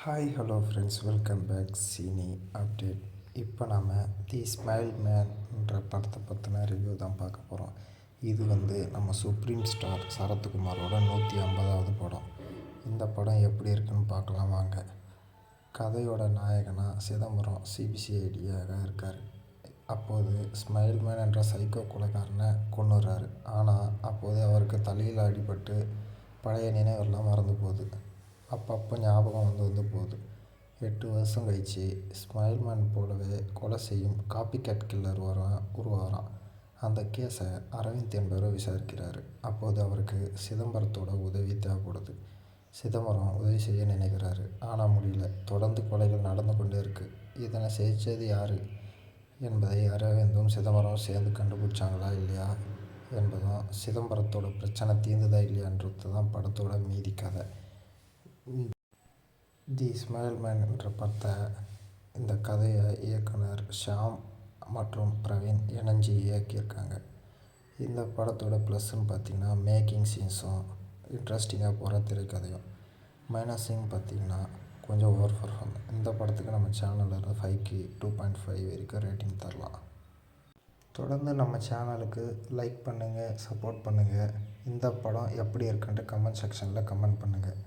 Hi hello friends, welcome back சீனி update. இப்போ நாம் தி ஸ்மைல் மேன்ன்ற படத்தை பற்றின ரிவ்யூ தான் பார்க்க போகிறோம். இது நம்ம சுப்ரீம் ஸ்டார் சரத்குமாரோட 150வது படம். இந்த படம் எப்படி இருக்குன்னு பார்க்கலாம் வாங்க. கதையோட நாயகனாக சிதம்பரம் சிபிசிஐடியாக இருக்கார். அப்போது ஸ்மைல் மேன் என்ற சைக்கோ கொலைகாரனை கொன்னுறாரு. ஆனால் அப்போது அவருக்கு தலையில் அடிபட்டு பழைய நினைவெல்லாம் மறந்து போகுது. அப்பப்போ ஞாபகம் வந்து போகுது. 8 வருஷம் கழிச்சு ஸ்மைல் மேன் போலவே கொலை செய்யும் காப்பி கேட் கில்லர் உருவாகிறான். அந்த கேஸை அரவிந்த் என்பவர் விசாரிக்கிறார். அப்போது அவருக்கு சிதம்பரத்தோட உதவி தேவைப்படுது. சிதம்பரம் உதவி செய்ய நினைக்கிறாரு, ஆனால் முடியல. தொடர்ந்து கொலைகள் நடந்து கொண்டே இருக்குது. இதனை செஞ்சது யார் என்பதை அரவிந்தும் சிதம்பரம் சேர்ந்து கண்டுபிடிச்சாங்களா இல்லையா என்பதும், சிதம்பரத்தோட பிரச்சனை தீர்ந்ததா இல்லையான்றது தான் படத்தோட மீதி கதை. தி ஸ்மைல் மேன் என்ற படத்தை இந்த கதையை இயக்குனர் ஷாம் மற்றும் பிரவீன் இணைஞ்சு இயக்கியிருக்காங்க. இந்த படத்தோட ப்ளஸ்ன்னு பார்த்திங்கன்னா மேக்கிங் சீன்ஸும் இன்ட்ரெஸ்டிங்காக போகிற திரைக்கதையும். மைனஸிங் பார்த்திங்கன்னா கொஞ்சம் ஓவர் பர்ஃபார்ம். இந்த படத்துக்கு நம்ம சேனலில் 5க்கு 2.5 வரைக்கும் ரேட்டிங் தரலாம். தொடர்ந்து நம்ம சேனலுக்கு லைக் பண்ணுங்கள், சப்போர்ட் பண்ணுங்கள். இந்த படம் எப்படி இருக்குன்ட்டு கமெண்ட் செக்ஷனில் கமெண்ட் பண்ணுங்கள்.